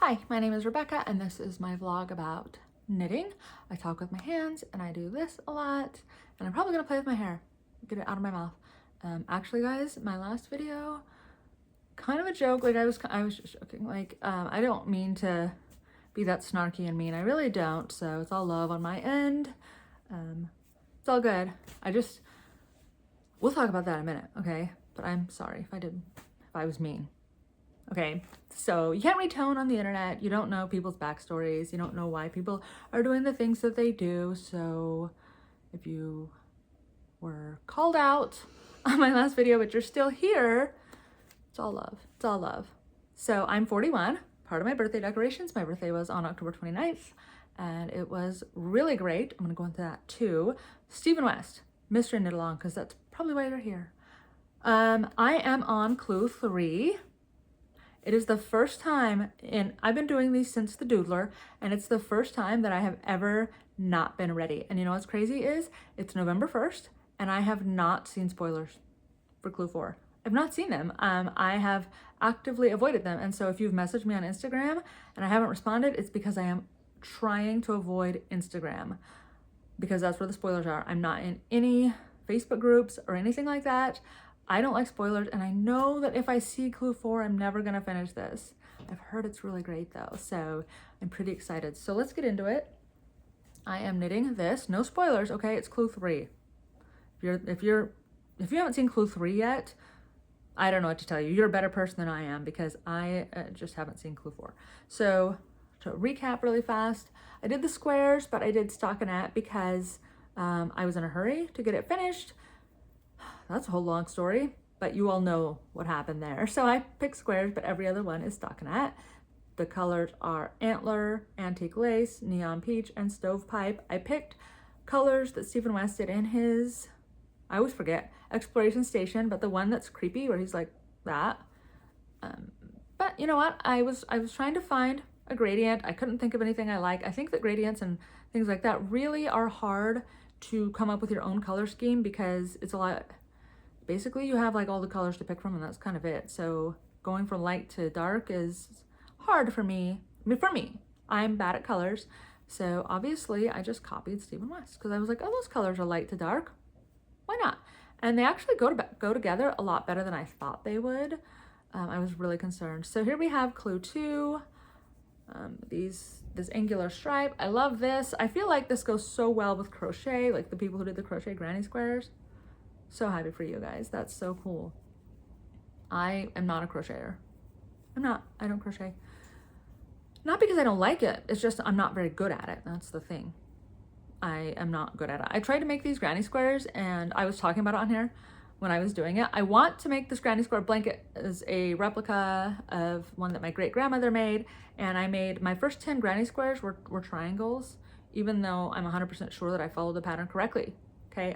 Hi, my name is Rebecca and this is my vlog about knitting. I talk with my hands and I do this a lot, and I'm probably gonna play with my hair, get it out of my mouth. Actually guys, my last video, kind of a joke, like I was just joking, like I don't mean to be that snarky and mean, I really don't, so it's all love on my end. It's all good. We'll talk about that in a minute, okay? But I'm sorry if I was mean. Okay, so you can't read tone on the internet. You don't know people's backstories. You don't know why people are doing the things that they do. So if you were called out on my last video, but you're still here, it's all love. It's all love. So I'm 41, part of my birthday decorations. My birthday was on October 29th, and it was really great. I'm gonna go into that too. Stephen West, Mystery Knit Along, because that's probably why you're here. I am on clue 3. It is the first time I've been doing these since the Doodler, and it's the first time that I have ever not been ready. And you know what's crazy is it's November 1st and I have not seen spoilers for clue 4. I've not seen them. I have actively avoided them. And so if you've messaged me on Instagram and I haven't responded, it's because I am trying to avoid Instagram because that's where the spoilers are. I'm not in any Facebook groups or anything like that. I don't like spoilers, and I know that if I see clue 4, I'm never gonna finish this. I've heard it's really great though, so I'm pretty excited. So let's get into it. I am knitting this, no spoilers, okay? It's clue 3. If you haven't seen clue 3 yet, I don't know what to tell you. You're a better person than I am because I just haven't seen clue 4. So to recap really fast, I did the squares, but I did stockinette because I was in a hurry to get it finished. That's a whole long story, but you all know what happened there. So I picked squares, but every other one is stockinette. The colors are Antler, Antique Lace, Neon Peach, and Stovepipe. I picked colors that Stephen West did in his, I always forget, Exploration Station, but the one that's creepy where he's like that. But you know what? I was trying to find a gradient. I couldn't think of anything I like. I think that gradients and things like that really are hard to come up with your own color scheme because it's a lot. Basically you have like all the colors to pick from and that's kind of it. So going from light to dark is hard for me. I'm bad at colors. So obviously I just copied Stephen West because I was like, oh, those colors are light to dark. Why not? And they actually go together a lot better than I thought they would. I was really concerned. So here we have clue 2. This angular stripe. I love this. I feel like this goes so well with crochet, like the people who did the crochet granny squares. So happy for you guys. That's so cool. I am not a crocheter. I don't crochet. Not because I don't like it. It's just I'm not very good at it. That's the thing. I am not good at it. I tried to make these granny squares and I was talking about it on here when I was doing it. I want to make this granny square blanket as a replica of one that my great grandmother made. And I made my first 10 granny squares were triangles, even though I'm 100% sure that I followed the pattern correctly. Okay,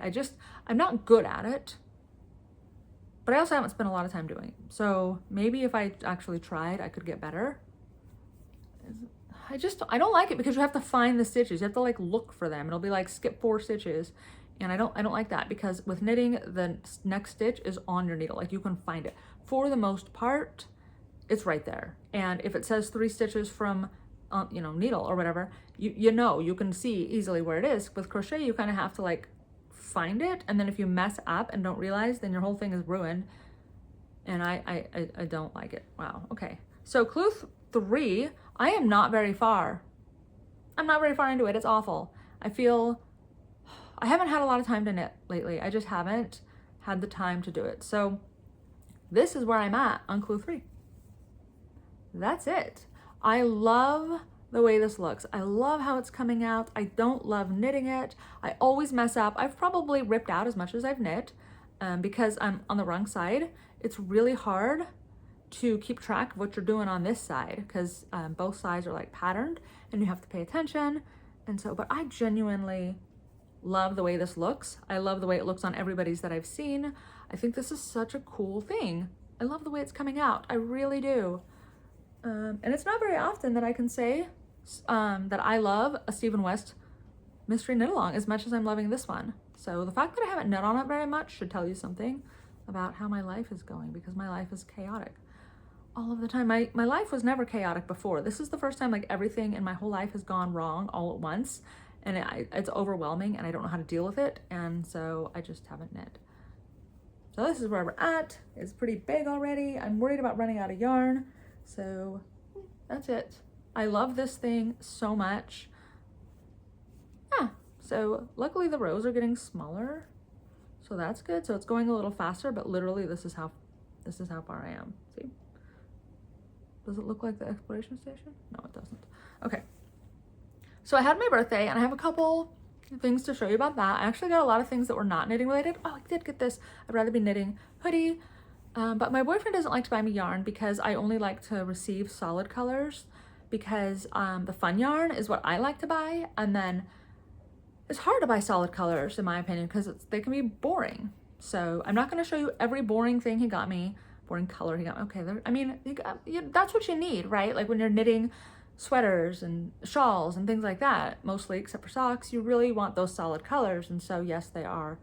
I'm not good at it, but I also haven't spent a lot of time doing it. So maybe if I actually tried, I could get better. I don't like it because you have to find the stitches. You have to like look for them. It'll be like skip 4 stitches. And I don't like that because with knitting, the next stitch is on your needle. Like you can find it. For the most part, it's right there. And if it says 3 stitches from needle or whatever, you can see easily where it is. With crochet, you kind of have to like find it, and then if you mess up and don't realize, then your whole thing is ruined. And I don't like it. Wow. Okay, so clue 3, I am not very far. I'm not very far into it. It's awful. I haven't had a lot of time to knit lately. I just haven't had the time to do it. So this is where I'm at on clue 3. That's it. I love the way this looks. I love how it's coming out. I don't love knitting it. I always mess up. I've probably ripped out as much as I've knit because I'm on the wrong side. It's really hard to keep track of what you're doing on this side because both sides are like patterned and you have to pay attention. And so, but I genuinely love the way this looks. I love the way it looks on everybody's that I've seen. I think this is such a cool thing. I love the way it's coming out. I really do. And it's not very often that I can say that I love a Stephen West mystery knit along as much as I'm loving this one. So the fact that I haven't knit on it very much should tell you something about how my life is going because my life is chaotic. all of the time. My life was never chaotic before. This is the first time like everything in my whole life has gone wrong all at once, and it's overwhelming and I don't know how to deal with it, and so I just haven't knit. So this is where we're at. It's pretty big already. I'm worried about running out of yarn, so that's it. I love this thing so much. Yeah, so luckily the rows are getting smaller, so that's good. So it's going a little faster, but literally this is how far I am. See? Does it look like the exploration station? No, it doesn't. Okay. So I had my birthday and I have a couple things to show you about that. I actually got a lot of things that were not knitting related. Oh, I did get this. I'd rather be knitting hoodie. But my boyfriend doesn't like to buy me yarn because I only like to receive solid colors, because the fun yarn is what I like to buy. And then it's hard to buy solid colors in my opinion because they can be boring. So I'm not going to show you every boring thing he got me, boring color he got me. Okay, I mean, that's what you need, right? Like when you're knitting sweaters and shawls and things like that, mostly except for socks, you really want those solid colors. And so yes, they are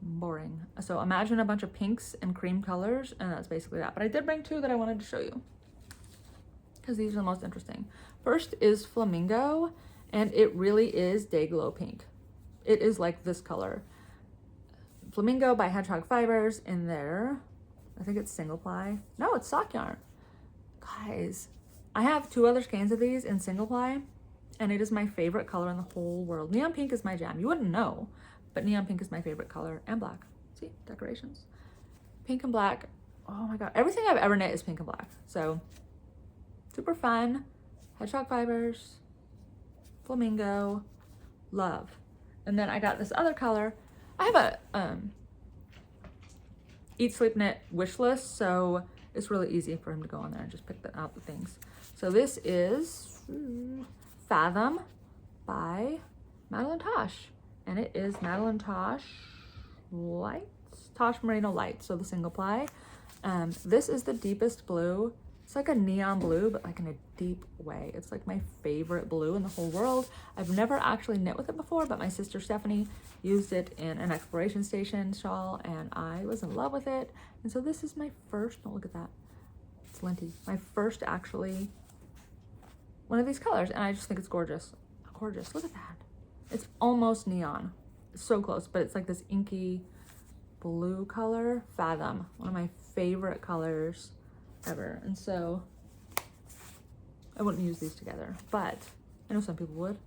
boring. So imagine a bunch of pinks and cream colors, and that's basically that. But I did bring two that I wanted to show you because these are the most interesting. First is Flamingo, and it really is day glow pink. It is like this color. Flamingo by Hedgehog Fibers in there. I think it's single ply. No, it's sock yarn. Guys, I have 2 other skeins of these in single ply, and it is my favorite color in the whole world. Neon pink is my jam. You wouldn't know, but neon pink is my favorite color, and black. See, decorations. Pink and black. Oh my God. Everything I've ever knit is pink and black. So super fun. Hedgehog Fibers, Flamingo, love. And then I got this other color. I have a Eat Sleep Knit wish list, so it's really easy for him to go on there and just pick out the things. So this is Fathom by Madeline Tosh, and it is Madeline Tosh Lights, Tosh Merino Lights, so the single ply. This is the deepest blue. It's like a neon blue, but like in a deep way. It's like my favorite blue in the whole world. I've never actually knit with it before, but my sister Stephanie used it in an exploration station shawl, and I was in love with it. And so this is my first, oh, look at that. It's linty. My first actually one of these colors, and I just think it's gorgeous. Gorgeous, look at that. It's almost neon. It's so close, but it's like this inky blue color. Fathom, one of my favorite colors ever. And so I wouldn't use these together, but I know some people would.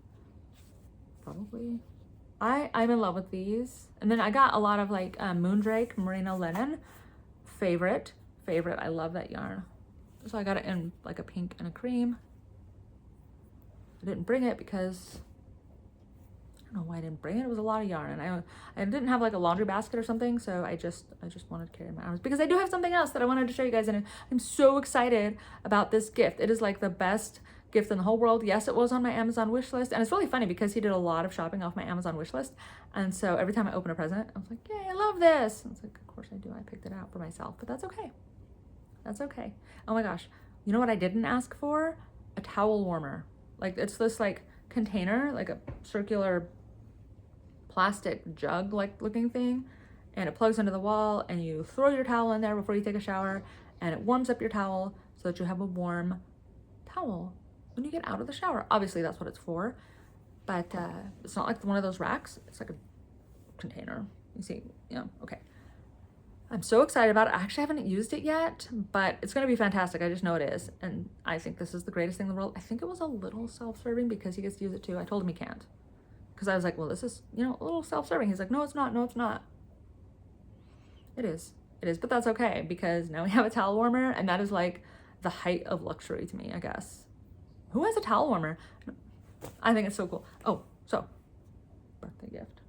Probably. I'm in love with these. And then I got a lot of like Moondrake merino linen. Favorite. I love that yarn. So I got it in like a pink and a cream. I didn't bring it because I don't know why I didn't bring it. It was a lot of yarn, and I didn't have like a laundry basket or something, so I just wanted to carry my arms because I do have something else that I wanted to show you guys, and I'm so excited about this gift. It is like the best gift in the whole world. Yes, it was on my Amazon wish list, and it's really funny because he did a lot of shopping off my Amazon wish list, and so every time I open a present, I was like, yay, I love this. And it's like, of course I do. I picked it out for myself, but that's okay. That's okay. Oh my gosh, you know what I didn't ask for? A towel warmer. Like it's this like container, like a circular plastic jug like looking thing, and it plugs into the wall, and you throw your towel in there before you take a shower, and it warms up your towel so that you have a warm towel when you get out of the shower. Obviously that's what it's for, but it's not like one of those racks. It's like a container. You see, you know, okay. I'm so excited about it. I actually haven't used it yet, but it's gonna be fantastic. I just know it is, and I think this is the greatest thing in the world. I think it was a little self-serving because he gets to use it too. I told him he can't, because I was like, well, this is, you know, a little self-serving. He's like, no, it's not. No, it's not. It is, but that's okay because now we have a towel warmer, and that is like the height of luxury to me, I guess. Who has a towel warmer? I think it's so cool. Oh, so birthday gift.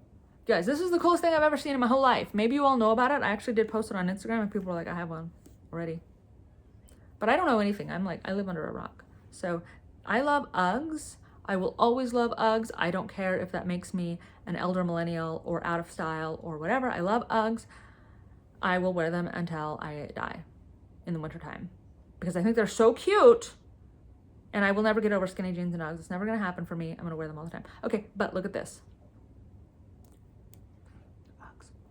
Guys, this is the coolest thing I've ever seen in my whole life. Maybe you all know about it. I actually did post it on Instagram, and people were like, I have one already. But I don't know anything. I'm like, I live under a rock. So I love Uggs. I will always love Uggs. I don't care if that makes me an elder millennial or out of style or whatever. I love Uggs. I will wear them until I die in the wintertime because I think they're so cute, and I will never get over skinny jeans and Uggs. It's never gonna happen for me. I'm gonna wear them all the time. Okay, but look at this.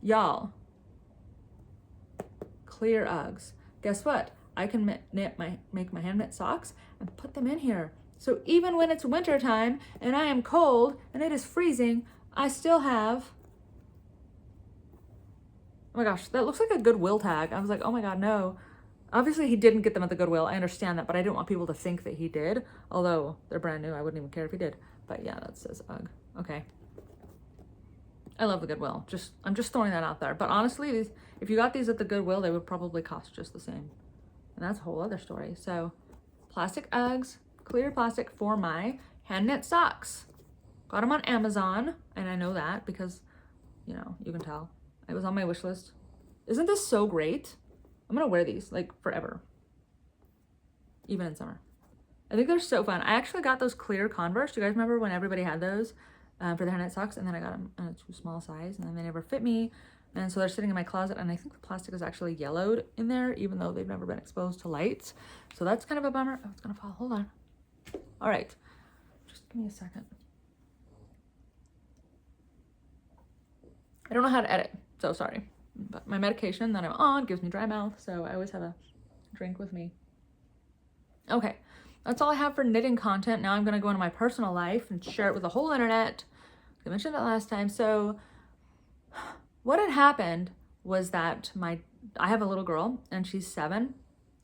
Y'all, clear Uggs. Guess what? I can make my hand knit socks and put them in here. So even when it's winter time and I am cold and it is freezing, I still have, oh my gosh, that looks like a Goodwill tag. I was like, oh my God, no. Obviously he didn't get them at the Goodwill. I understand that, but I didn't want people to think that he did. Although they're brand new, I wouldn't even care if he did. But yeah, that says UGG. Okay. I love the Goodwill. I'm just throwing that out there. But honestly, if you got these at the Goodwill, they would probably cost just the same. And that's a whole other story. So plastic Uggs, clear plastic for my hand knit socks. Got them on Amazon. And I know that because, you know, you can tell. It was on my wish list. Isn't this so great? I'm gonna wear these like forever. Even in summer. I think they're so fun. I actually got those clear Converse. Do you guys remember when everybody had those for the hand knit socks? And then I got them in a too small size and then they never fit me. And so they're sitting in my closet and I think the plastic is actually yellowed in there even though they've never been exposed to lights. So that's kind of a bummer. Oh, it's gonna fall, hold on. All right, just give me a second. I don't know how to edit, so sorry. But my medication that I'm on gives me dry mouth, so I always have a drink with me. Okay, that's all I have for knitting content. Now I'm gonna go into my personal life and share it with the whole internet. I mentioned it last time. So what had happened was that I have a little girl and she's 7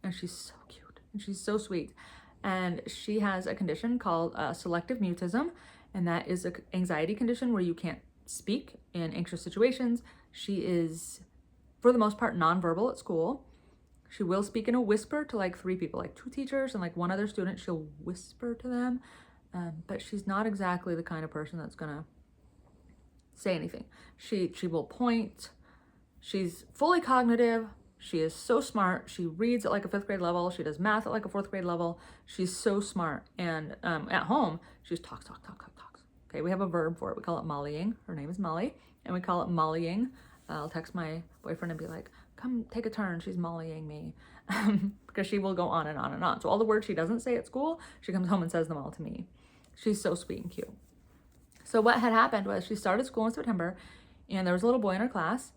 and she's so cute and she's so sweet. And she has a condition called selective mutism. And that is an anxiety condition where you can't speak in anxious situations. She is, for the most part, nonverbal at school. She will speak in a whisper to like 3 people, like 2 teachers and like 1 other student. She'll whisper to them, but she's not exactly the kind of person that's gonna say anything. She will point. She's fully cognitive. She is so smart. She reads at like a 5th grade level. She does math at like a 4th grade level. She's so smart. And at home, she just talks. Okay, we have a verb for it. We call it mollying. Her name is Molly, and we call it mollying. I'll text my boyfriend and be like, come take a turn. She's mollying me. Because she will go on and on and on. So all the words she doesn't say at school, she comes home and says them all to me. She's so sweet and cute. So what had happened was she started school in September, and there was a little boy in her class,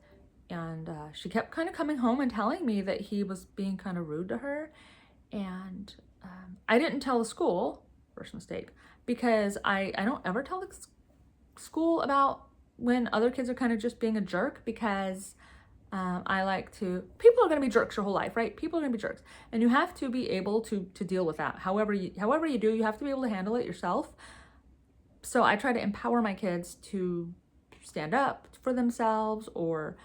and she kept kind of coming home and telling me that he was being kind of rude to her. And I didn't tell the school, first mistake, because I don't ever tell the school about when other kids are kind of just being a jerk, because I like to, people are going to be jerks your whole life, right? People are going to be jerks, and you have to be able to deal with that. However you do, you have to be able to handle it yourself. So I try to empower my kids to stand up for themselves, or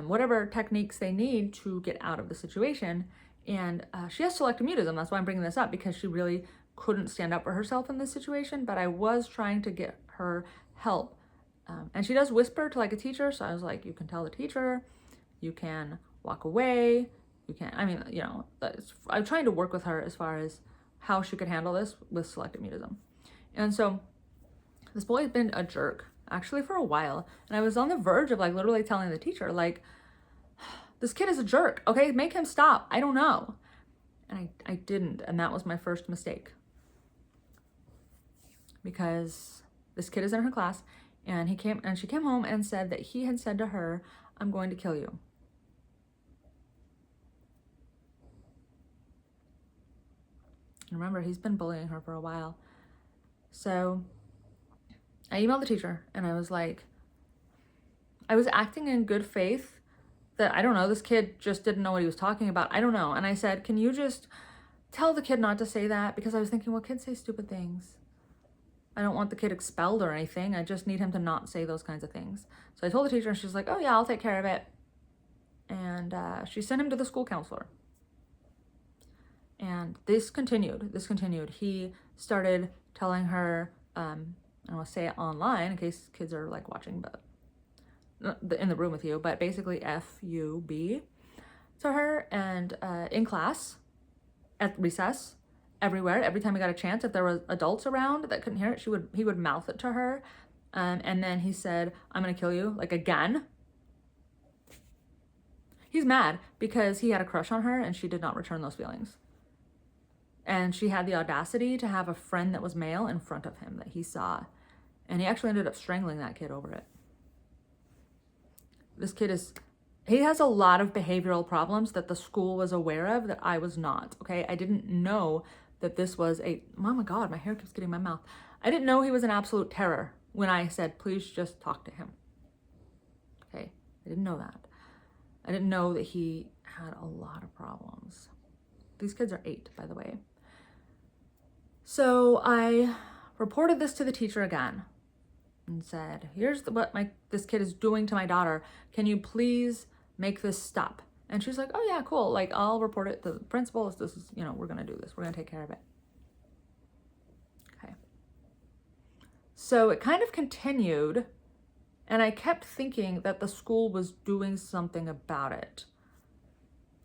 whatever techniques they need to get out of the situation. And she has selective mutism. That's why I'm bringing this up, because she really couldn't stand up for herself in this situation, but I was trying to get her help. And she does whisper to like a teacher. So I was like, you can tell the teacher, you can walk away, you can, I mean, you know, I'm trying to work with her as far as how she could handle this with selective mutism. And so this boy has been a jerk actually for a while. And I was on the verge of like literally telling the teacher, like, this kid is a jerk, okay? Make him stop. I don't know. And I didn't. And that was my first mistake. Because this kid is in her class, and she came home and said that he had said to her, I'm going to kill you. And remember, he's been bullying her for a while. So I emailed the teacher and I was like, I was acting in good faith that, I don't know, this kid just didn't know what he was talking about. I don't know. And I said, can you just tell the kid not to say that? Because I was thinking, well, kids say stupid things. I don't want the kid expelled or anything. I just need him to not say those kinds of things. So I told the teacher, and she's like, oh yeah, I'll take care of it. And she sent him to the school counselor. And this continued. He started telling her, I don't want to say it online in case kids are like watching, but in the room with you, but basically FUB to her. And in class, at recess, everywhere, every time he got a chance, if there was adults around that couldn't hear it, he would mouth it to her. And then he said, I'm gonna kill you, like again. He's mad because he had a crush on her and she did not return those feelings. And she had the audacity to have a friend that was male in front of him that he saw. And he actually ended up strangling that kid over it. This kid he has a lot of behavioral problems that the school was aware of that I was not, okay? I didn't know that this was oh my God, my hair keeps getting in my mouth. I didn't know he was an absolute terror when I said, please just talk to him. Okay, I didn't know that. I didn't know that he had a lot of problems. These kids are 8, by the way. So I reported this to the teacher again and said, here's what this kid is doing to my daughter. Can you please make this stop? And she's like, oh yeah, cool. Like, I'll report it to the principal. This is, you know, we're going to do this. We're going to take care of it. Okay. So it kind of continued, and I kept thinking that the school was doing something about it.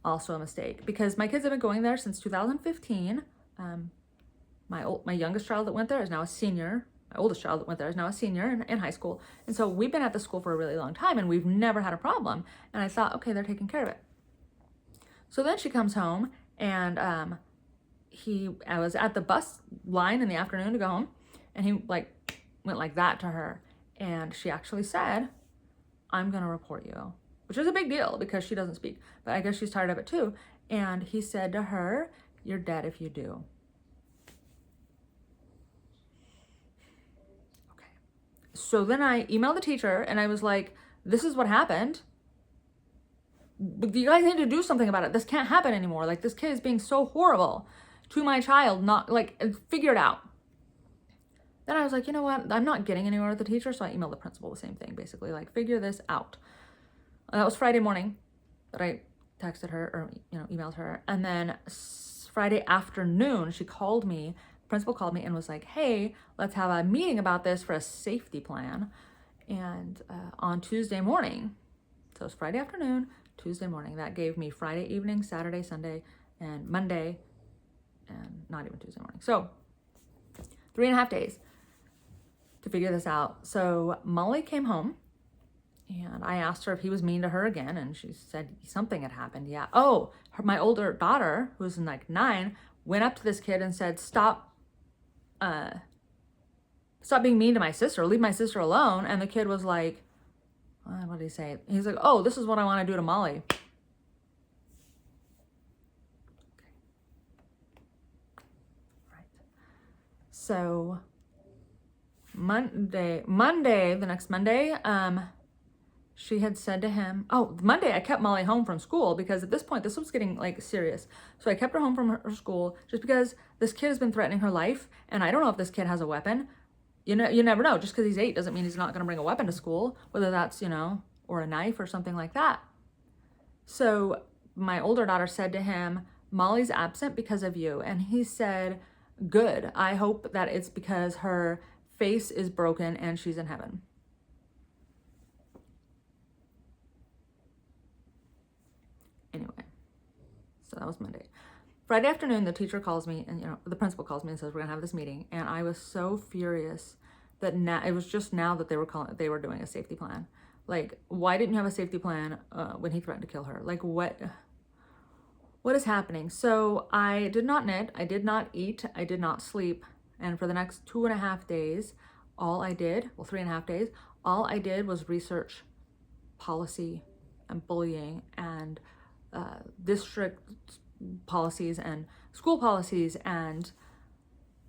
Also a mistake, because my kids have been going there since 2015. My youngest child that went there is now a senior. My oldest child that went there is now a senior in high school. And so we've been at the school for a really long time, and we've never had a problem. And I thought, okay, they're taking care of it. So then she comes home, and I was at the bus line in the afternoon to go home, and he went like that to her. And she actually said, I'm going to report you, which is a big deal because she doesn't speak, but I guess she's tired of it too. And he said to her, you're dead if you do. Okay. So then I emailed the teacher and I was like, this is what happened. You guys need to do something about it. This can't happen anymore. Like, this kid is being so horrible to my child, not figure it out. Then I was like, you know what? I'm not getting anywhere with the teacher. So I emailed the principal the same thing, basically, like, figure this out. And that was Friday morning that I texted her or, emailed her. And then Friday afternoon, she called me, principal called me and was like, hey, let's have a meeting about this for a safety plan. And on Tuesday morning, so it was Friday afternoon, Tuesday morning, that gave me Friday evening, Saturday, Sunday, and Monday, and not even Tuesday morning. So 3.5 days to figure this out. So Molly came home and I asked her if he was mean to her again, and she said something had happened. Yeah. Oh, my older daughter, who's 9, went up to this kid and said, stop being mean to my sister, leave my sister alone. And the kid was like, what did he say? He's like, oh, this is what I want to do to Molly. Okay. Right. So the next Monday, she had said to him, Monday I kept Molly home from school because at this point, this was getting serious. So I kept her home from her school just because this kid has been threatening her life. And I don't know if this kid has a weapon. You never know. Just because he's 8 doesn't mean he's not going to bring a weapon to school, whether that's, or a knife or something like that. So my older daughter said to him, Molly's absent because of you. And he said, good. I hope that it's because her face is broken and she's in heaven. Anyway, so that was Monday. Friday afternoon, the teacher calls me and, the principal calls me and says, we're gonna have this meeting. And I was so furious that it was just now that they were doing a safety plan. Like, why didn't you have a safety plan when he threatened to kill her? Like, what is happening? So I did not knit, I did not eat, I did not sleep. And for the next 2.5 days, 3.5 days, all I did was research policy and bullying and district policies and school policies and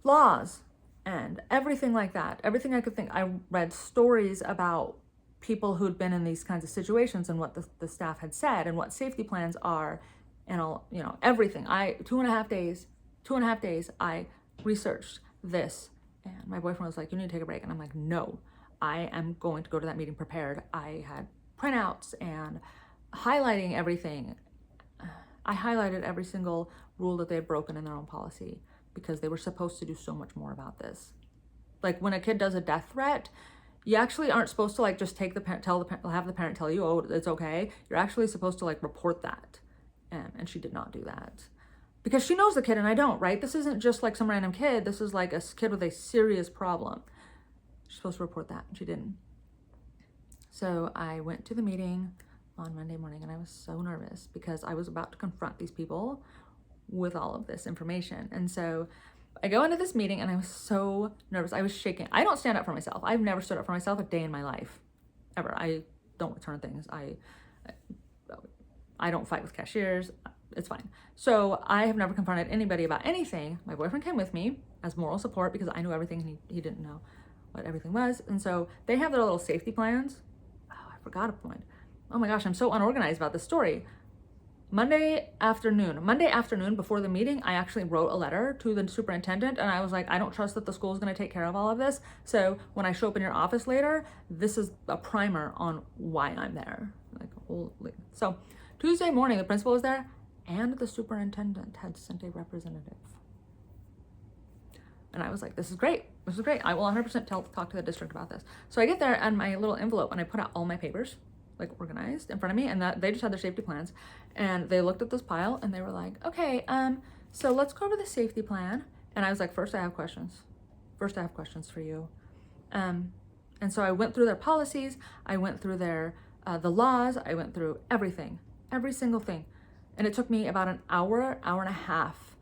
laws and everything like that. Everything I could think. I read stories about people who'd been in these kinds of situations and what the staff had said and what safety plans are and all, everything. 2.5 days, I researched this. And my boyfriend was like, you need to take a break. And I'm like, no, I am going to go to that meeting prepared. I had printouts and highlighting everything. I highlighted every single rule that they had broken in their own policy because they were supposed to do so much more about this. Like, when a kid does a death threat, you actually aren't supposed to just take have the parent tell you, oh, it's okay. You're actually supposed to report that. And she did not do that because she knows the kid and I don't, right? This isn't just some random kid. This is a kid with a serious problem. She's supposed to report that and she didn't. So I went to the meeting on Monday morning and I was so nervous because I was about to confront these people with all of this information. And so I go into this meeting and I was so nervous. I was shaking. I don't stand up for myself. I've never stood up for myself a day in my life, ever. I don't return things. I don't fight with cashiers. It's fine. So I have never confronted anybody about anything. My boyfriend came with me as moral support because I knew everything and he didn't know what everything was. And so they have their little safety plans. Oh, I forgot a point. Oh my gosh, I'm so unorganized about this story. Monday afternoon before the meeting, I actually wrote a letter to the superintendent and I was like, I don't trust that the school is going to take care of all of this. So when I show up in your office later, this is a primer on why I'm there. Like, holy. So Tuesday morning, the principal was there and the superintendent had sent a representative. And I was like, this is great. This is great. I will 100% talk to the district about this. So I get there and my little envelope and I put out all my papers, like organized in front of me, and that they just had their safety plans. And they looked at this pile and they were like, okay, so let's go over the safety plan. And I was like, first I have questions for you. And so I went through their policies. I went through their, the laws. I went through everything, every single thing. And it took me about an hour and a half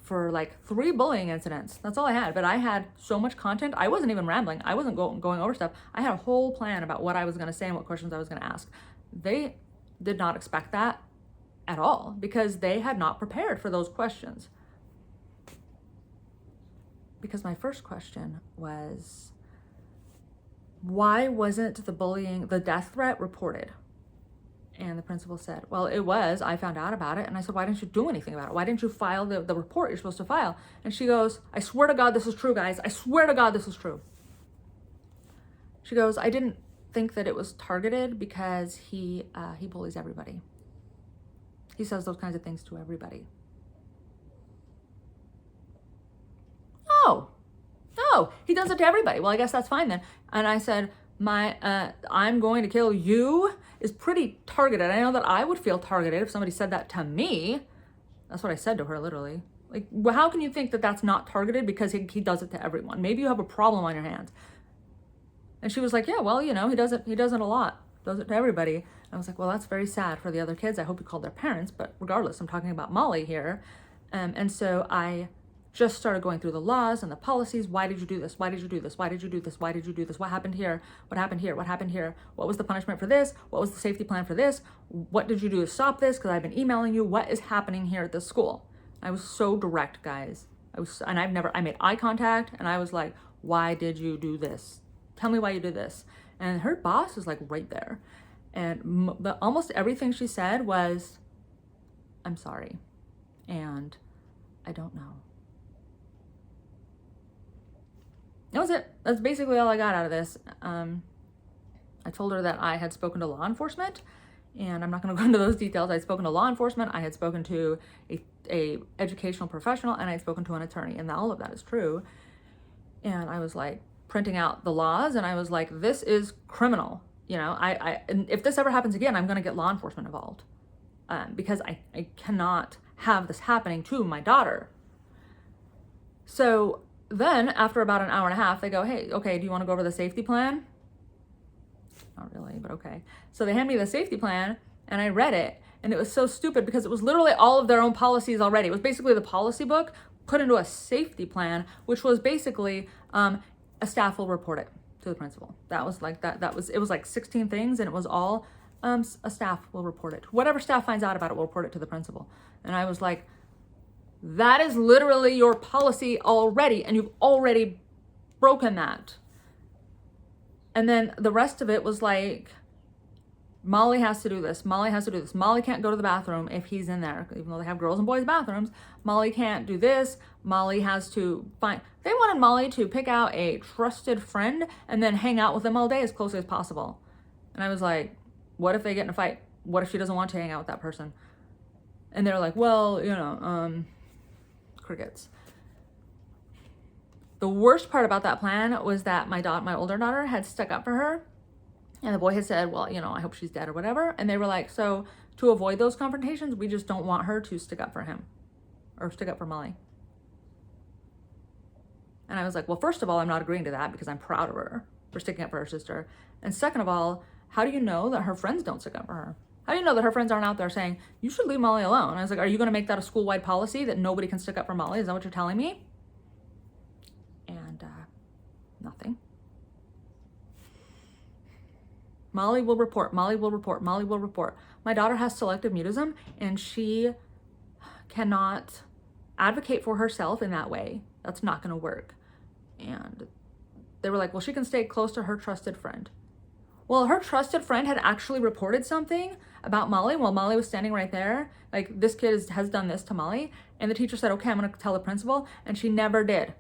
for like 3 bullying incidents. That's all I had. But I had so much content. I wasn't even rambling. I wasn't going over stuff. I had a whole plan about what I was going to say and what questions I was going to ask. They did not expect that at all because they had not prepared for those questions. Because my first question was, why wasn't the death threat reported? And the principal said, well, it was. I found out about it. And I said, why didn't you do anything about it? Why didn't you file the report you're supposed to file? And she goes, I swear to God, this is true, guys. I swear to God, this is true. She goes, I didn't think that it was targeted because he bullies everybody. He says those kinds of things to everybody. Oh, he does it to everybody. Well, I guess that's fine then. And I said, I'm going to kill you is pretty targeted. I know that I would feel targeted if somebody said that to me. That's what I said to her, literally. Like, well, how can you think that that's not targeted because he does it to everyone? Maybe you have a problem on your hands. And she was like, yeah, well, he does it a lot. Does it to everybody. And I was like, well, that's very sad for the other kids. I hope you called their parents. But regardless, I'm talking about Molly here. And so I just started going through the laws and the policies. Why did you do this? Why did you do this? Why did you do this? Why did you do this? What happened here? What happened here? What happened here? What was the punishment for this? What was the safety plan for this? What did you do to stop this? Because I've been emailing you. What is happening here at this school? I was so direct, guys. I made eye contact and I was like, why did you do this? Tell me why you did this. And her boss is like right there. And almost everything she said was, I'm sorry. And I don't know. That was it. That's basically all I got out of this. I told her that I had spoken to law enforcement, and I'm not going to go into those details. I had spoken to law enforcement, I had spoken to a educational professional, and I had spoken to an attorney, and all of that is true. And I was like printing out the laws, and I was like, this is criminal. And if this ever happens again, I'm going to get law enforcement involved because I cannot have this happening to my daughter. So then after about an hour and a half, they go, hey, okay, do you want to go over the safety plan? Not really, but okay. So they hand me the safety plan and I read it, and it was so stupid because it was literally all of their own policies already. It was basically the policy book put into a safety plan, which was basically a staff will report it to the principal. That was like it was like 16 things, and it was all a staff will report it. Whatever staff finds out about it will report it to the principal. And I was like, that is literally your policy already, and you've already broken that. And then the rest of it was like, Molly has to do this. Molly has to do this. Molly can't go to the bathroom if he's in there, even though they have girls and boys bathrooms. Molly can't do this. Molly has to they wanted Molly to pick out a trusted friend and then hang out with them all day as closely as possible. And I was like, what if they get in a fight? What if she doesn't want to hang out with that person? And they're like, well, crickets. The worst part about that plan was that my older daughter had stuck up for her, and the boy had said, well, I hope she's dead or whatever. And they were like, so to avoid those confrontations, we just don't want her to stick up for him or stick up for Molly. And I was like, well, first of all, I'm not agreeing to that because I'm proud of her for sticking up for her sister. And second of all, how do you know that her friends don't stick up for her? How do you know that her friends aren't out there saying, you should leave Molly alone? I was like, are you going to make that a school-wide policy that nobody can stick up for Molly? Is that what you're telling me? And nothing. Molly will report, Molly will report, Molly will report. My daughter has selective mutism and she cannot advocate for herself in that way. That's not going to work. And they were like, well, she can stay close to her trusted friend. Well, her trusted friend had actually reported something about Molly while Molly was standing right there. Like, this kid has done this to Molly. And the teacher said, okay, I'm going to tell the principal. And she never did.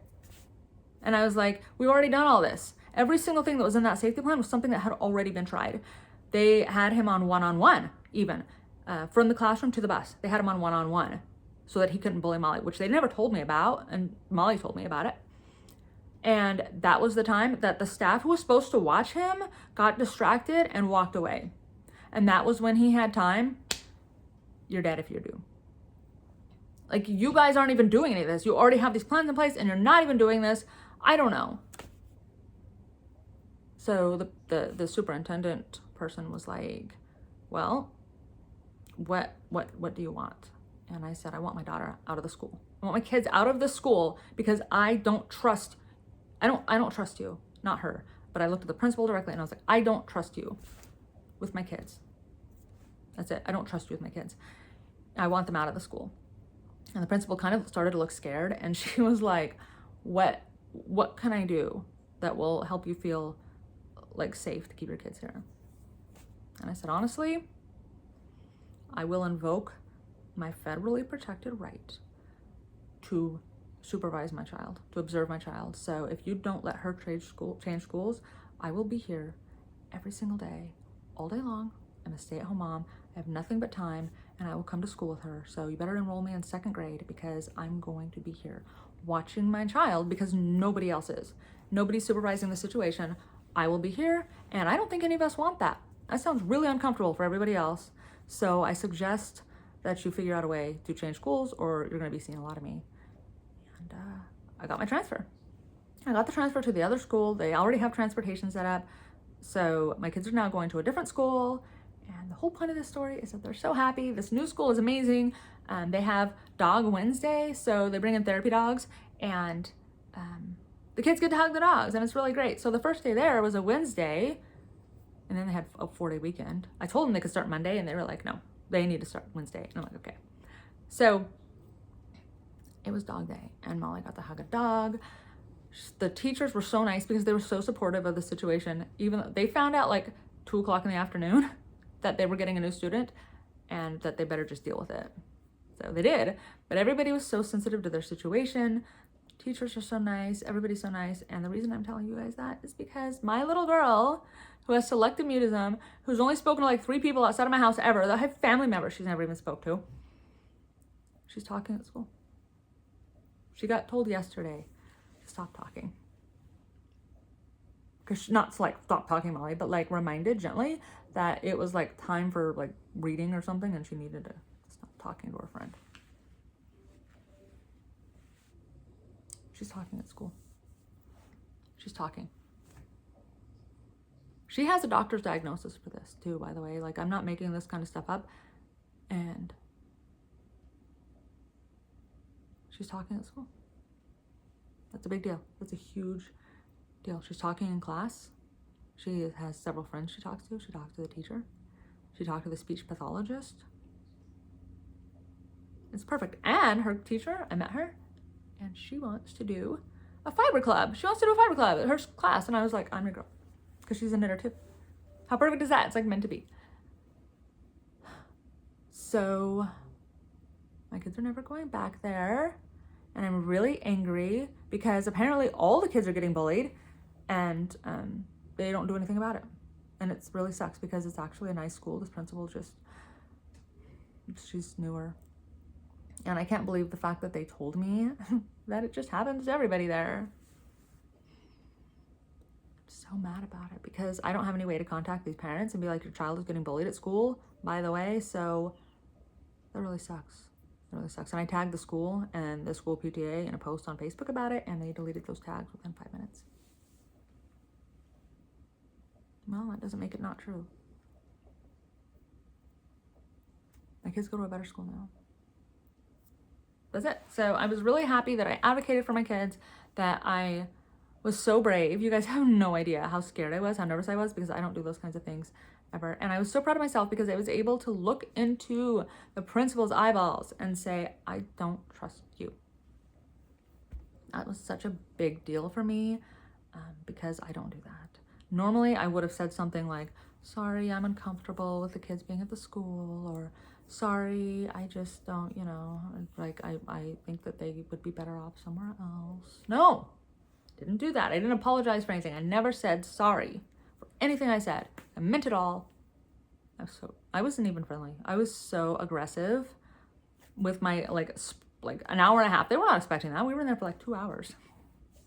And I was like, we've already done all this. Every single thing that was in that safety plan was something that had already been tried. They had him on one-on-one, even from the classroom to the bus. They had him on one-on-one so that he couldn't bully Molly, which they never told me about. And Molly told me about it. And that was the time that the staff who was supposed to watch him got distracted and walked away. And that was when he had time. You're dead if you do. Like, you guys aren't even doing any of this. You already have these plans in place and you're not even doing this. I don't know. So the superintendent person was like, well, what do you want? And I said, I want my daughter out of the school. I want my kids out of the school because I don't trust you, not her. But I looked at the principal directly and I was like, I don't trust you with my kids. That's it. I don't trust you with my kids. I want them out of the school. And the principal kind of started to look scared and she was like, what can I do that will help you feel like safe to keep your kids here? And I said, honestly, I will invoke my federally protected right to supervise my child, to observe my child. So if you don't let her change schools, I will be here every single day, all day long. I'm a stay-at-home mom. I have nothing but time and I will come to school with her. So you better enroll me in 2nd grade because I'm going to be here watching my child because nobody else is. Nobody's supervising the situation. I will be here and I don't think any of us want that. That sounds really uncomfortable for everybody else. So I suggest that you figure out a way to change schools or you're going to be seeing a lot of me. And I got my transfer. I got the transfer to the other school. They already have transportation set up. So my kids are now going to a different school. And the whole point of this story is that they're so happy. This new school is amazing. They have Dog Wednesday. So they bring in therapy dogs and the kids get to hug the dogs and it's really great. So the first day there was a Wednesday and then they had a 4-day weekend. I told them they could start Monday and they were like, no, they need to start Wednesday. And I'm like, okay. So it was dog day and Molly got to hug a dog. The teachers were so nice because they were so supportive of the situation. Even though they found out like 2 o'clock in the afternoon that they were getting a new student and that they better just deal with it. So they did, but everybody was so sensitive to their situation. Teachers are so nice, everybody's so nice. And the reason I'm telling you guys that is because my little girl who has selective mutism, who's only spoken to like 3 people outside of my house ever, that I have family members she's never even spoke to, she's talking at school. She got told yesterday to stop talking. Because not to like stop talking, Molly, but like reminded gently that it was like time for like reading or something and she needed to stop talking to her friend. She's talking at school. She's talking. She has a doctor's diagnosis for this too, by the way. Like, I'm not making this kind of stuff up. And she's talking at school. That's a big deal. That's a huge deal. She's talking in class. She has several friends she talks to. She talks to the teacher. She talked to the speech pathologist. It's perfect. And her teacher, I met her, and she wants to do a fiber club. She wants to do a fiber club at her class. And I was like, I'm your girl. Because she's a knitter too. How perfect is that? It's like meant to be. So my kids are never going back there. And I'm really angry because apparently all the kids are getting bullied and they don't do anything about it. And it really sucks because it's actually a nice school. This principal she's newer. And I can't believe the fact that they told me that it just happens to everybody there. I'm so mad about it because I don't have any way to contact these parents and be like, your child is getting bullied at school, by the way. So that really sucks. It really sucks. And I tagged the school and the school PTA in a post on Facebook about it, and they deleted those tags within 5 minutes. Well, that doesn't make it not true. My kids go to a better school now. That's it. So I was really happy that I advocated for my kids, that I was so brave. You guys have no idea how scared I was, how nervous I was, because I don't do those kinds of things ever. And I was so proud of myself because I was able to look into the principal's eyeballs and say, I don't trust you. That was such a big deal for me because I don't do that. Normally, I would have said something like, sorry, I'm uncomfortable with the kids being at the school, or sorry, I just don't, you know, like I think that they would be better off somewhere else. No, didn't do that. I didn't apologize for anything. I never said sorry for anything I said. I meant it all. I wasn't even friendly. I was so aggressive with my like an hour and a half. They were not expecting that. We were in there for like 2 hours.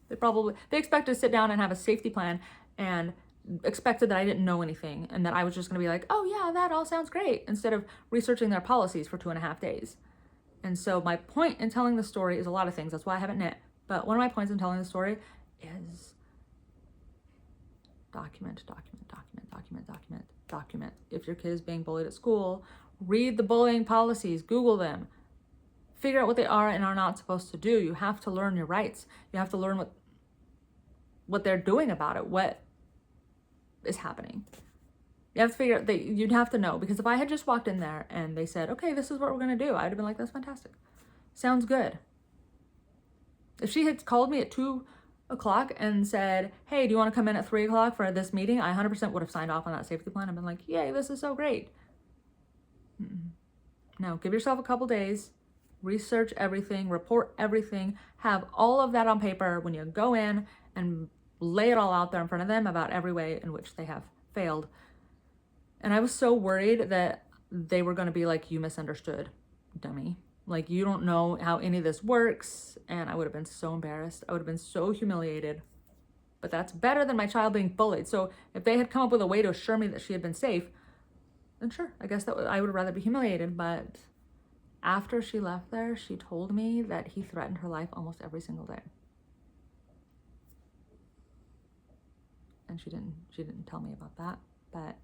They expected to sit down and have a safety plan and expected that I didn't know anything and that I was just going to be like, oh yeah, that all sounds great, instead of researching their policies for 2.5 days. And so my point in telling the story is a lot of things. That's why I haven't knit. But one of my points in telling the story is document. If your kid is being bullied at school, read the bullying policies, Google them, figure out what they are and are not supposed to do. You have to learn your rights. You have to learn what they're doing about it, what is happening. You have to figure out you'd have to know, because if I had just walked in there and they said, okay, this is what we're going to do, I'd have been like, that's fantastic. Sounds good. If she had called me at 2 o'clock and said, hey, do you want to come in at 3 o'clock for this meeting? I 100% would have signed off on that safety plan. I've been like, yay, this is so great. No, give yourself a couple days, research everything, report everything, have all of that on paper when you go in, and lay it all out there in front of them about every way in which they have failed. And I was so worried that they were going to be like, you misunderstood, dummy. Like, you don't know how any of this works. And I would have been so embarrassed. I would have been so humiliated. But that's better than my child being bullied. So if they had come up with a way to assure me that she had been safe, then sure, I guess I would rather be humiliated. But after she left there, she told me that he threatened her life almost every single day. And she didn't tell me about that. But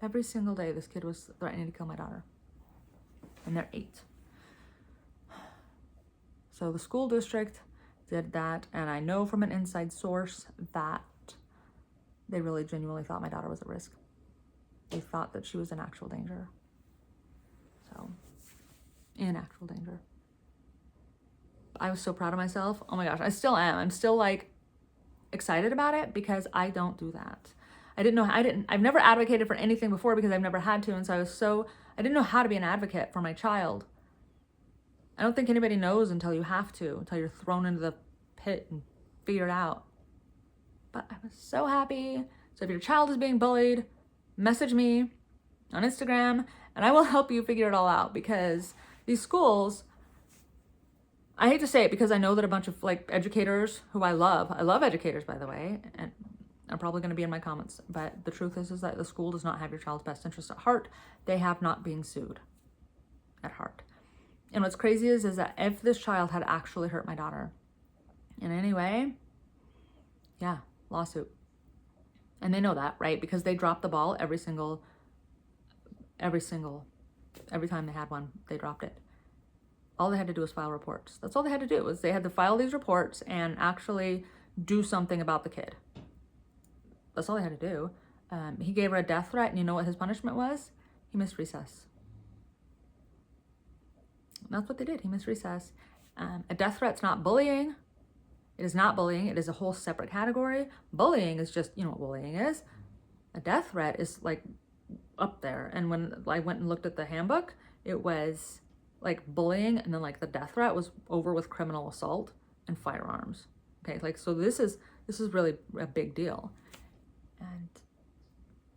every single day, this kid was threatening to kill my daughter. And they're 8. So the school district did that, and I know from an inside source that they really genuinely thought my daughter was at risk. They thought that she was in actual danger. So, in actual danger. I was so proud of myself. Oh my gosh, I still am. I'm still like excited about it because I don't do that. I've never advocated for anything before because I've never had to, and so I didn't know how to be an advocate for my child. I don't think anybody knows until you have to, until you're thrown into the pit and figure it out. But I was so happy. So if your child is being bullied, message me on Instagram and I will help you figure it all out, because these schools, I hate to say it because I know that a bunch of like educators who I love educators, by the way, and are probably going to be in my comments, but the truth is that the school does not have your child's best interest at heart. They have not been sued at heart. And what's crazy is that if this child had actually hurt my daughter in any way, yeah, lawsuit. And they know that, right? Because they dropped the ball every time they had one, they dropped it. All they had to do was file reports. That's all they had to do, was they had to file these reports and actually do something about the kid. That's all they had to do. He gave her a death threat, and you know what his punishment was? He missed recess. That's what they did. He missed recess. A death threat's not bullying. It is not bullying. It is a whole separate category. Bullying is just, you know what bullying is. A death threat is like up there. And when I went and looked at the handbook, it was like bullying, and then like the death threat was over with criminal assault and firearms. Okay, like so this is really a big deal. And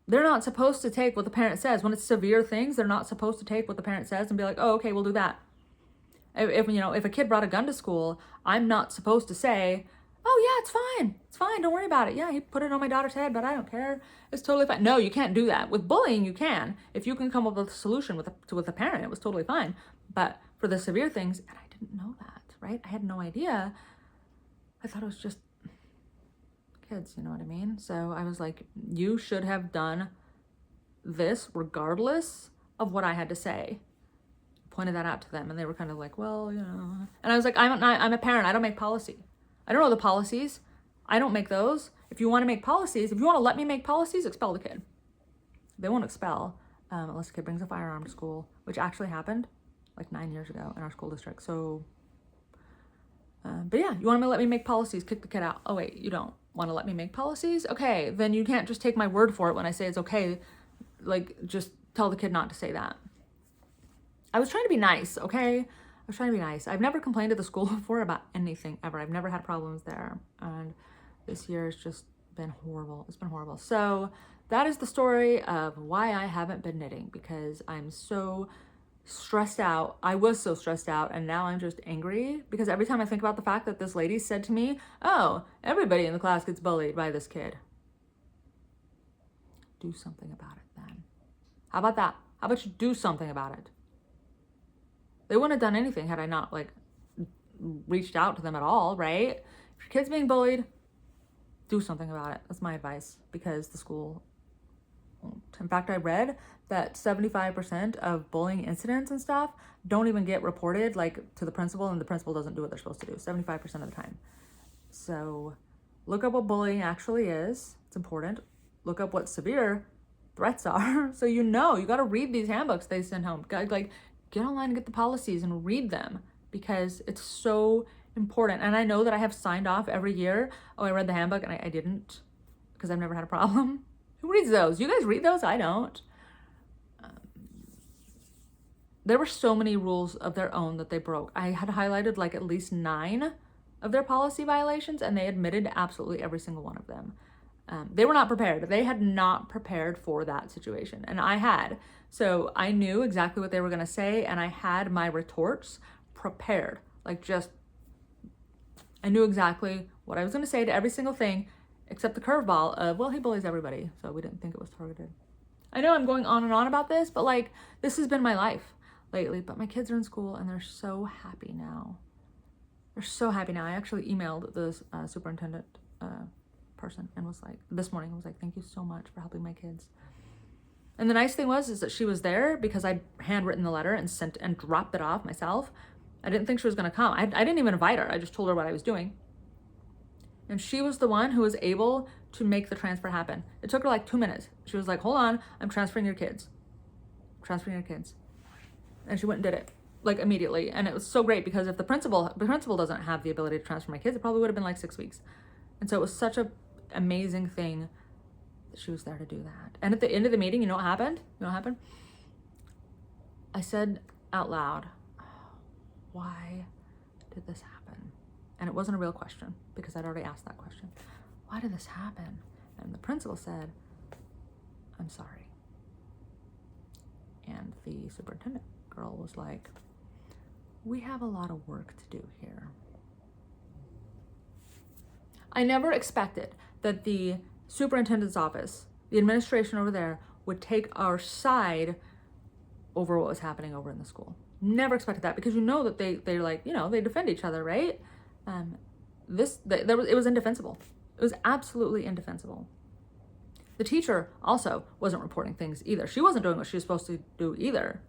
they're not supposed to take what the parent says. When it's severe things, they're not supposed to take what the parent says and be like, oh, okay, we'll do that. If a kid brought a gun to school, I'm not supposed to say, oh yeah, it's fine, don't worry about it. Yeah, he put it on my daughter's head, but I don't care. It's totally fine. No, you can't do that. With bullying, you can. If you can come up with a solution with a parent, it was totally fine. But for the severe things, and I didn't know that, right? I had no idea. I thought it was just kids, you know what I mean? So I was like, you should have done this regardless of what I had to say. Pointed that out to them, and they were kind of like, well, you know. And I was like, I'm a parent. I don't make policy. I don't know the policies. I don't make those. If you want to make policies, if you want to let me make policies, expel the kid. They won't expel unless the kid brings a firearm to school, which actually happened like 9 years ago in our school district. So, but yeah, you want to let me make policies, kick the kid out. Oh wait, you don't want to let me make policies? Okay, then you can't just take my word for it when I say it's okay. Like, just tell the kid not to say that. I was trying to be nice, okay? I was trying to be nice. I've never complained to the school before about anything ever. I've never had problems there. And this year has just been horrible. It's been horrible. So that is the story of why I haven't been knitting, because I'm so stressed out. I was so stressed out, and now I'm just angry because every time I think about the fact that this lady said to me, oh, everybody in the class gets bullied by this kid. Do something about it then. How about that? How about you do something about it? They wouldn't have done anything had I not like reached out to them at all, right? If your kid's being bullied, do something about it. That's my advice, because the school won't. In fact, I read that 75% of bullying incidents and stuff don't even get reported like to the principal, and the principal doesn't do what they're supposed to do 75% of the time. So look up what bullying actually is. It's important. Look up what severe threats are. So you got to read these handbooks they send home. Like, get online and get the policies and read them, because it's so important. And I know that I have signed off every year. Oh, I read the handbook, and I didn't, because I've never had a problem. Who reads those? You guys read those? I don't. There were so many rules of their own that they broke. I had highlighted like at least 9 of their policy violations, and they admitted to absolutely every single one of them. They were not prepared. They had not prepared for that situation, and I had. So I knew exactly what they were going to say, and I had my retorts prepared. I knew exactly what I was going to say to every single thing, except the curveball of, well, he bullies everybody, so we didn't think it was targeted. I know I'm going on and on about this, but like, this has been my life lately. But my kids are in school, and they're so happy now. They're so happy now. I actually emailed the superintendent person and was like, this morning, I was like, thank you so much for helping my kids. And the nice thing is that she was there because I'd handwritten the letter and sent and dropped it off myself. I didn't think she was going to come. I didn't even invite her. I just told her what I was doing. And she was the one who was able to make the transfer happen. It took her like 2 minutes. She was like, hold on, I'm transferring your kids. And she went and did it like immediately. And it was so great, because if the principal doesn't have the ability to transfer my kids, it probably would have been like 6 weeks. And so it was such an amazing thing that she was there to do that. And at the end of the meeting, you know what happened? I said out loud, why did this happen? And it wasn't a real question, because I'd already asked that question. Why did this happen? And the principal said, I'm sorry. And the superintendent girl was like, we have a lot of work to do here. I never expected that the superintendent's office, the administration over there, would take our side over what was happening over in the school. Never expected that, because that they're like, they defend each other, right? It was indefensible. It was absolutely indefensible. The teacher also wasn't reporting things either. She wasn't doing what she was supposed to do either.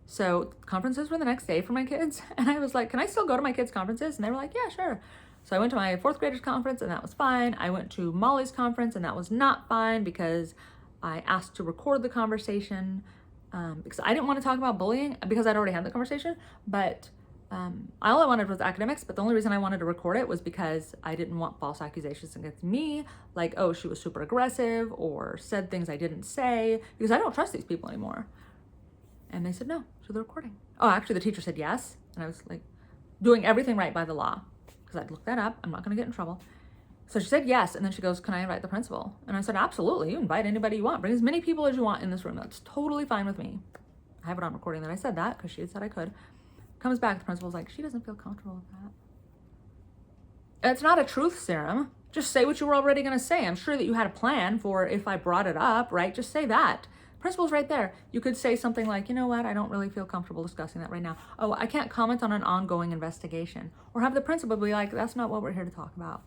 So conferences were the next day for my kids, and I was like, can I still go to my kids' conferences? And they were like, yeah, sure. So I went to my 4th graders conference, and that was fine. I went to Molly's conference, and that was not fine, because I asked to record the conversation, because I didn't want to talk about bullying, because I'd already had the conversation, but all I wanted was academics. But the only reason I wanted to record it was because I didn't want false accusations against me, like, oh, she was super aggressive or said things I didn't say, because I don't trust these people anymore. And they said no to the recording. Oh, actually, the teacher said yes, and I was like doing everything right by the law, because I'd looked that up. I'm not going to get in trouble. So she said yes, and then she goes, can I invite the principal? And I said, absolutely, you invite anybody you want. Bring as many people as you want in this room. That's totally fine with me. I have it on recording that I said that, because she had said I could. Comes back, the principal's like, she doesn't feel comfortable with that. It's not a truth serum. Just say what you were already going to say. I'm sure that you had a plan for if I brought it up, right? Just say that. Principal's right there. You could say something like, you know what, I don't really feel comfortable discussing that right now. Oh, I can't comment on an ongoing investigation. Or have the principal be like, that's not what we're here to talk about.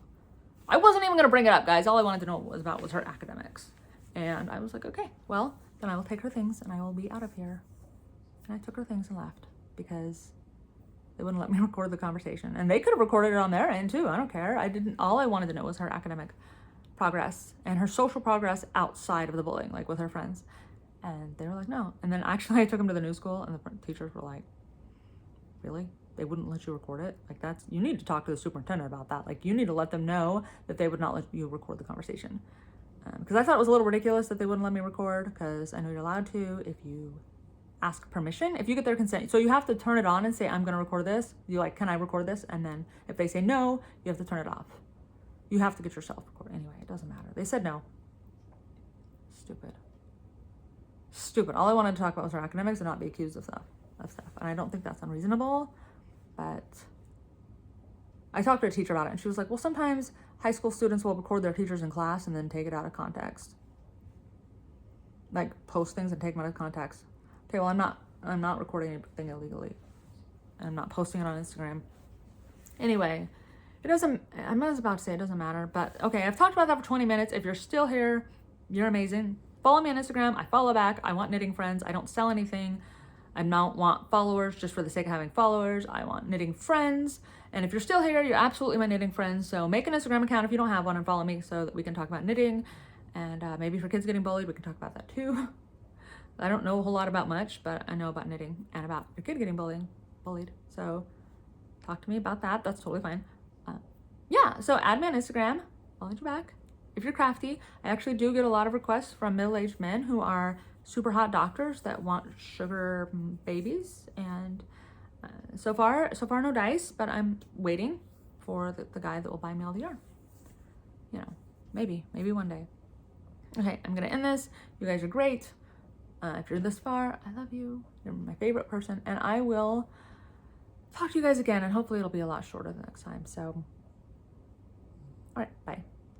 I wasn't even going to bring it up, guys. All I wanted to know was her academics. And I was like, okay, well, then I will take her things and I will be out of here. And I took her things and left, because They wouldn't let me record the conversation. And they could have recorded it on their end too. I don't care. All I wanted to know was her academic progress and her social progress outside of the bullying, like with her friends. And they were like, no. And then actually I took them to the new school and the teachers were like, really? They wouldn't let you record it? Like you need to talk to the superintendent about that. Like you need to let them know that they would not let you record the conversation. Because I thought it was a little ridiculous that they wouldn't let me record, because I know you're allowed to if you ask permission, if you get their consent. So you have to turn it on and say, I'm going to record this. You like, can I record this? And then if they say no, you have to turn it off. You have to get yourself recorded. Anyway, it doesn't matter. They said no. Stupid. All I wanted to talk about was her academics and not be accused of stuff. And I don't think that's unreasonable, but I talked to a teacher about it and she was like, well, sometimes high school students will record their teachers in class and then take it out of context. Like post things and take them out of context. Okay, well, I'm not recording anything illegally. I'm not posting it on Instagram. Anyway, I'm not about to say it doesn't matter, but okay, I've talked about that for 20 minutes. If you're still here, you're amazing. Follow me on Instagram. I follow back. I want knitting friends. I don't sell anything. I don't want followers just for the sake of having followers. I want knitting friends. And if you're still here, you're absolutely my knitting friends. So make an Instagram account if you don't have one and follow me so that we can talk about knitting. And maybe for kids getting bullied, we can talk about that too. I don't know a whole lot about much, but I know about knitting and about your kid getting bullied. So talk to me about that. That's totally fine. Yeah, so add me on Instagram. I'll add you back. If you're crafty, I actually do get a lot of requests from middle-aged men who are super hot doctors that want sugar babies. And so far no dice, but I'm waiting for the guy that will buy me all the yarn. You know, maybe one day. Okay, I'm gonna end this. You guys are great. If you're this far, I love you. You're my favorite person. And I will talk to you guys again, and hopefully it'll be a lot shorter the next time. So, all right, bye.